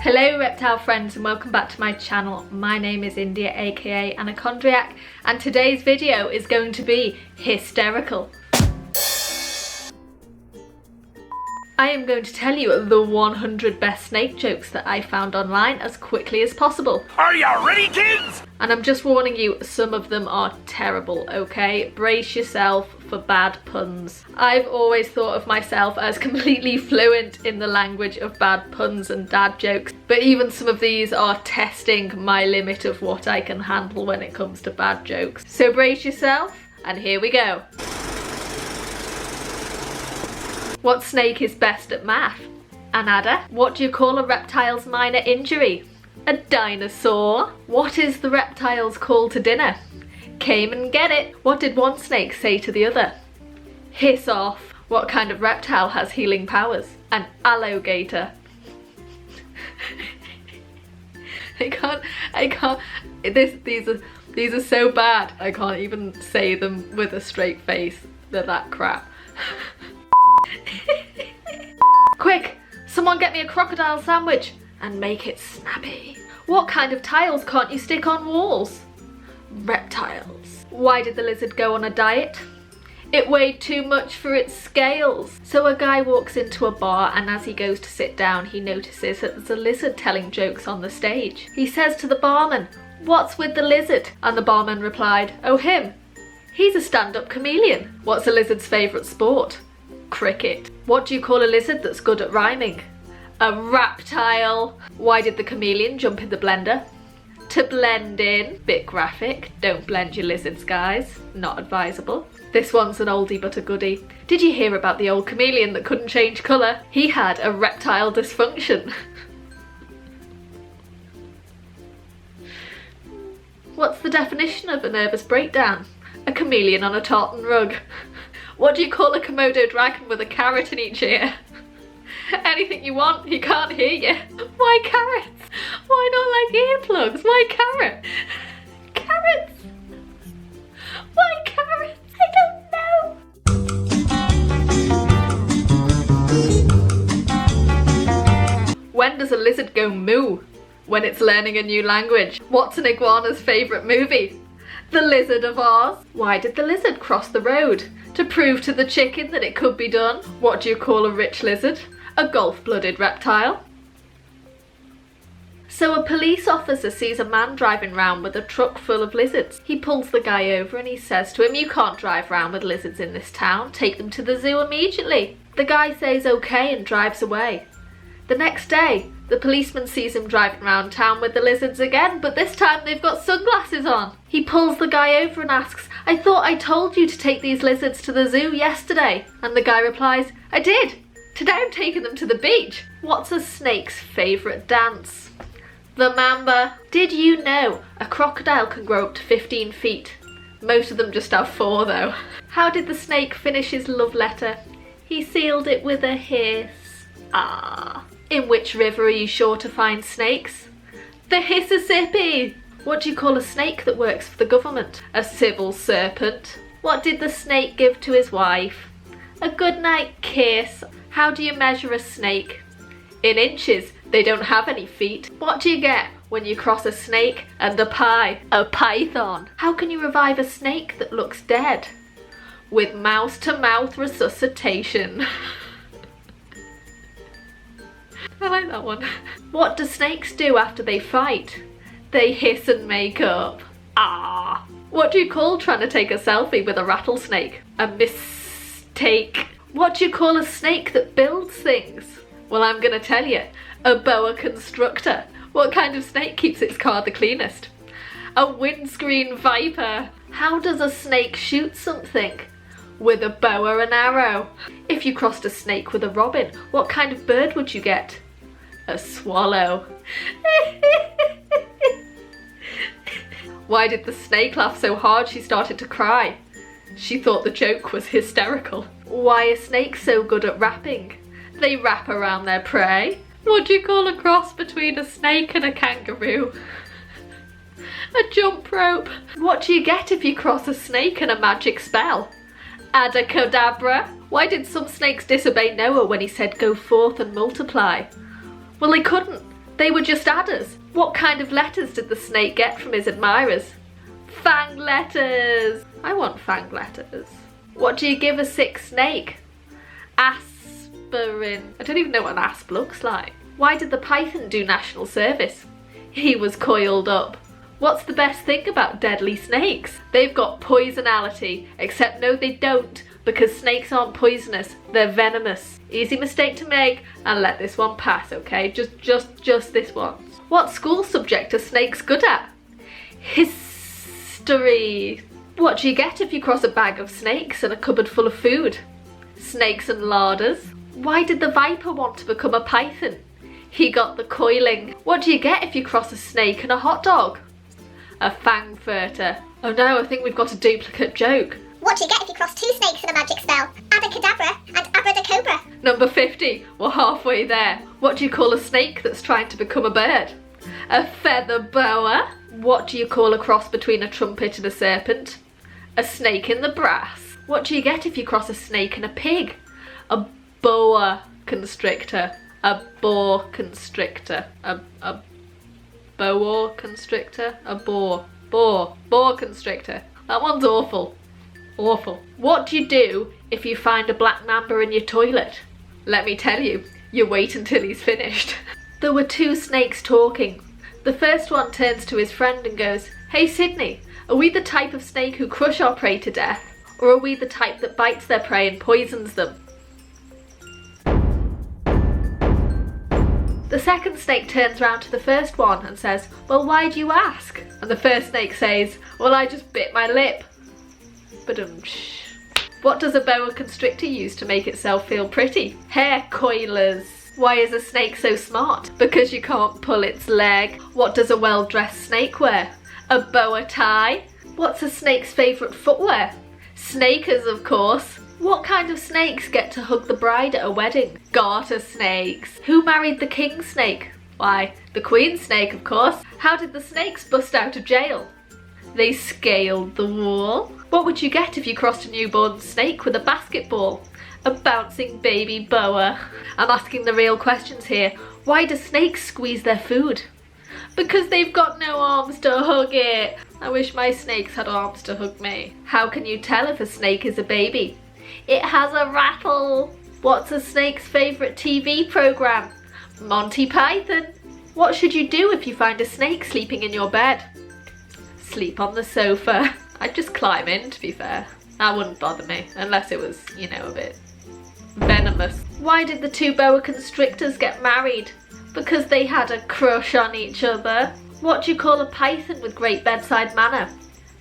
Hello reptile friends and welcome back to my channel. My name is India aka Anacondraiac and today's video is going to be Hiss-Terical. I am going to tell you the 100 best snake jokes that I found online as quickly as possible. Are you ready, kids? And I'm just warning you, some of them are terrible, okay? Brace yourself for bad puns. I've always thought of myself as completely fluent in the language of bad puns and dad jokes, but even some of these are testing my limit of what I can handle when it comes to bad jokes. So brace yourself, and here we go. What snake is best at math? An adder. What do you call a reptile's minor injury? A dinosaur. What is the reptile's call to dinner? Came and get it. What did one snake say to the other? Hiss off. What kind of reptile has healing powers? An alligator. I can't, these are so bad. I can't even say them with a straight face. They're that crap. Quick, someone get me a crocodile sandwich and make it snappy. What kind of tiles can't you stick on walls? Reptiles. Why did the lizard go on a diet? It weighed too much for its scales. So a guy walks into a bar and as he goes to sit down he notices that there's a lizard telling jokes on the stage. He says to the barman, "What's with the lizard?" And the barman replied, "Oh him, he's a stand-up chameleon." What's a lizard's favourite sport? Cricket. What do you call a lizard that's good at rhyming? A reptile. Why did the chameleon jump in the blender? To blend in. Bit graphic. Don't blend your lizards, guys. Not advisable. This one's an oldie but a goodie. Did you hear about the old chameleon that couldn't change colour? He had a reptile dysfunction. What's the definition of a nervous breakdown? A chameleon on a tartan rug. What do you call a Komodo dragon with a carrot in each ear? Anything you want, he can't hear you. Why carrots? Why not like earplugs? Why carrot? Carrots? Why carrots? I don't know. When does a lizard go moo? When it's learning a new language. What's an iguana's favourite movie? The Lizard of Oz. Why did the lizard cross the road? To prove to the chicken that it could be done. What do you call a rich lizard? A golf-blooded reptile. So a police officer sees a man driving round with a truck full of lizards. He pulls the guy over and he says to him, "You can't drive round with lizards in this town. Take them to the zoo immediately." The guy says okay and drives away. The next day, the policeman sees him driving around town with the lizards again, but this time they've got sunglasses on. He pulls the guy over and asks, "I thought I told you to take these lizards to the zoo yesterday." And the guy replies, "I did. Today I'm taking them to the beach." What's a snake's favourite dance? The mamba. Did you know a crocodile can grow up to 15 feet? Most of them just have 4 though. How did the snake finish his love letter? He sealed it with a hiss. Ah. In which river are you sure to find snakes? The Mississippi. What do you call a snake that works for the government? A civil serpent. What did the snake give to his wife? A goodnight kiss. How do you measure a snake? In inches. They don't have any feet. What do you get when you cross a snake and a pie? A python. How can you revive a snake that looks dead? With mouth-to-mouth resuscitation. I like that one. What do snakes do after they fight? They hiss and make up. Ah. What do you call trying to take a selfie with a rattlesnake? A mistake. What do you call a snake that builds things? Well, I'm gonna tell you. A boa constrictor. What kind of snake keeps its car the cleanest? A windscreen viper. How does a snake shoot something? With a bow and arrow. If you crossed a snake with a robin, what kind of bird would you get? A swallow. Why did the snake laugh so hard she started to cry? She thought the joke was hysterical. Why are snakes so good at rapping? They wrap around their prey. What do you call a cross between a snake and a kangaroo? A jump rope. What do you get if you cross a snake and a magic spell? Adacadabra. Why did some snakes disobey Noah when he said go forth and multiply? Well, they couldn't. They were just adders. What kind of letters did the snake get from his admirers? Fang letters. I want fang letters. What do you give a sick snake? Aspirin. I don't even know what an asp looks like. Why did the python do national service? He was coiled up. What's the best thing about deadly snakes? They've got poisonality, except no they don't, because snakes aren't poisonous, they're venomous. Easy mistake to make, and let this one pass, okay? Just this one. What school subject are snakes good at? History. What do you get if you cross a bag of snakes and a cupboard full of food? Snakes and larders. Why did the viper want to become a python? He got the coiling. What do you get if you cross a snake and a hot dog? A fangfurter. Oh no, I think we've got a duplicate joke. What do you get if you cross two snakes in a magic spell? Abacadabra and abracadabra. Number 50. We're halfway there. What do you call a snake that's trying to become a bird? A feather boa. What do you call a cross between a trumpet and a serpent? A snake in the brass. What do you get if you cross a snake and a pig? A boa constrictor. A boa constrictor. A boa constrictor. A boa constrictor. That one's awful. Awful. What do you do if you find a black mamba in your toilet? Let me tell you, you wait until he's finished. There were two snakes talking. The first one turns to his friend and goes, "Hey Sydney, are we the type of snake who crush our prey to death? Or are we the type that bites their prey and poisons them?" The second snake turns round to the first one and says, "Well, why do you ask?" And the first snake says, "Well, I just bit my lip." Ba-dum-tsh. What does a boa constrictor use to make itself feel pretty? Hair coilers. Why is a snake so smart? Because you can't pull its leg. What does a well-dressed snake wear? A boa tie. What's a snake's favourite footwear? Snakers, of course. What kind of snakes get to hug the bride at a wedding? Garter snakes. Who married the king snake? Why, the queen snake, of course. How did the snakes bust out of jail? They scaled the wall. What would you get if you crossed a newborn snake with a basketball? A bouncing baby boa. I'm asking the real questions here. Why do snakes squeeze their food? Because they've got no arms to hug it. I wish my snakes had arms to hug me. How can you tell if a snake is a baby? It has a rattle. What's a snake's favourite TV programme? Monty Python. What should you do if you find a snake sleeping in your bed? Sleep on the sofa. I'd just climb in, to be fair. That wouldn't bother me, unless it was, you know, a bit venomous. Why did the two boa constrictors get married? Because they had a crush on each other. What do you call a python with great bedside manner?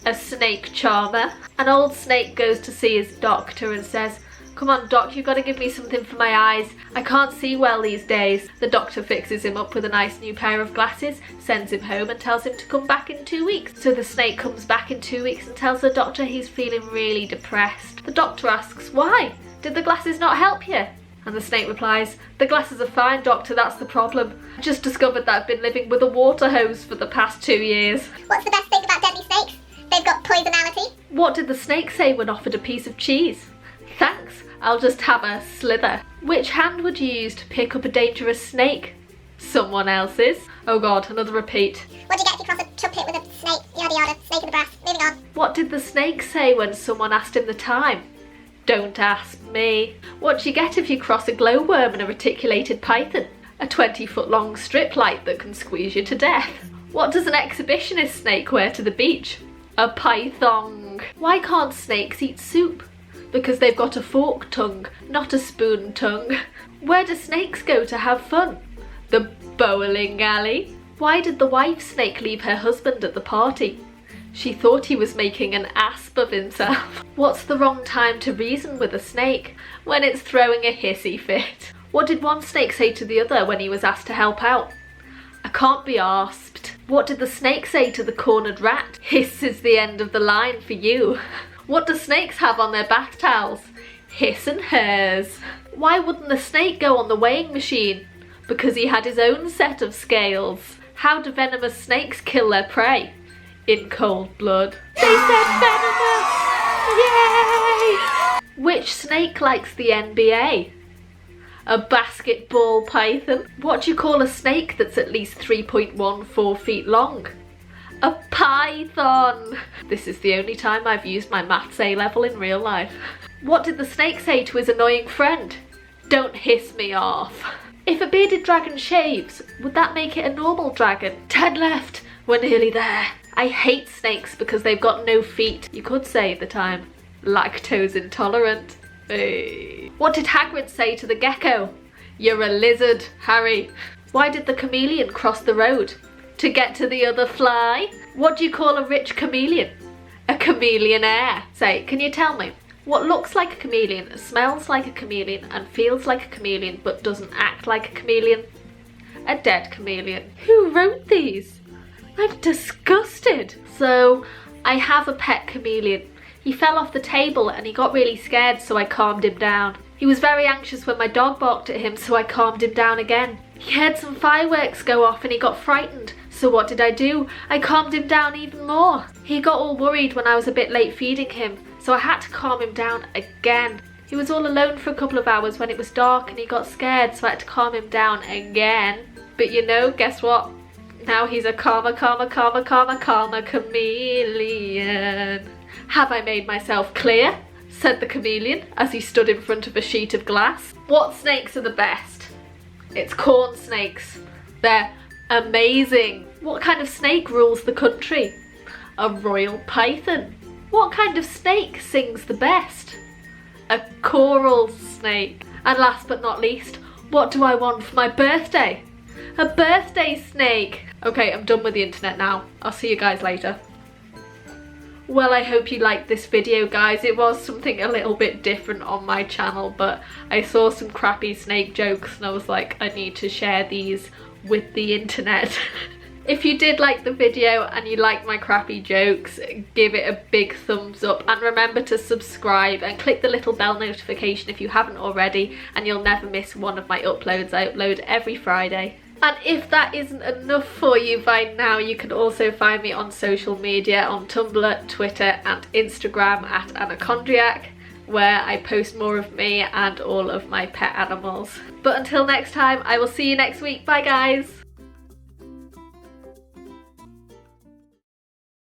A snake charmer. An old snake goes to see his doctor and says, "Come on doc, you've got to give me something for my eyes. I can't see well these days." The doctor fixes him up with a nice new pair of glasses, sends him home and tells him to come back in 2 weeks. So the snake comes back in 2 weeks and tells the doctor he's feeling really depressed. The doctor asks, "Why? Did the glasses not help you?" And the snake replies, "The glasses are fine, doctor, that's the problem. I just discovered that I've been living with a water hose for the past 2 years. What's the best thing about deadly snakes? They've got poisonality. What did the snake say when offered a piece of cheese? "Thanks, I'll just have a slither." Which hand would you use to pick up a dangerous snake? Someone else's. Oh god, another repeat. What do you get if you cross a trumpet with a snake? Yada yada, snake in the brass. Moving on. What did the snake say when someone asked him the time? "Don't ask me." What do you get if you cross a glowworm and a reticulated python? A 20-foot long strip light that can squeeze you to death. What does an exhibitionist snake wear to the beach? A python. Why can't snakes eat soup? Because they've got a fork tongue, not a spoon tongue. Where do snakes go to have fun? The bowling alley. Why did the wife snake leave her husband at the party? She thought he was making an asp of himself. What's the wrong time to reason with a snake? When it's throwing a hissy fit. What did one snake say to the other when he was asked to help out? "I can't be asked." What did the snake say to the cornered rat? "Hiss is the end of the line for you." What do snakes have on their bath towels? Hiss and hers. Why wouldn't the snake go on the weighing machine? Because he had his own set of scales. How do venomous snakes kill their prey? In cold blood. They said venomous! Yay! Which snake likes the NBA? A basketball python. What do you call a snake that's at least 3.14 feet long? A python. This is the only time I've used my maths A level in real life. What did the snake say to his annoying friend? Don't hiss me off. If a bearded dragon shaves, would that make it a normal dragon? 10 left. We're nearly there. I hate snakes because they've got no feet. You could say that I'm lactose intolerant. Hey. What did Hagrid say to the gecko? You're a lizard, Harry. Why did the chameleon cross the road? To get to the other fly? What do you call a rich chameleon? A chameleonaire. Say, can you tell me what looks like a chameleon, smells like a chameleon, and feels like a chameleon but doesn't act like a chameleon? A dead chameleon. Who wrote these? I'm disgusted. So, I have a pet chameleon. He fell off the table and he got really scared, so I calmed him down. He was very anxious when my dog barked at him, so I calmed him down again. He heard some fireworks go off and he got frightened. So what did I do? I calmed him down even more. He got all worried when I was a bit late feeding him, so I had to calm him down again. He was all alone for a couple of hours when it was dark and he got scared, so I had to calm him down again. But you know, guess what? Now he's a calmer chameleon. Have I made myself clear? Said the chameleon as he stood in front of a sheet of glass. What snakes are the best? It's corn snakes. They're amazing. What kind of snake rules the country? A royal python. What kind of snake sings the best? A coral snake. And last but not least, what do I want for my birthday? A birthday snake. Okay, I'm done with the internet now. I'll see you guys later. Well, I hope you liked this video, guys. It was something a little bit different on my channel, but I saw some crappy snake jokes and I was like, I need to share these with the internet. If you did like the video and you like my crappy jokes, give it a big thumbs up and remember to subscribe and click the little bell notification if you haven't already, and you'll never miss one of my uploads. I upload every Friday. And if that isn't enough for you by now, you can also find me on social media on Tumblr, Twitter and Instagram at Anacondiac, where I post more of me and all of my pet animals. But until next time, I will see you next week. Bye guys!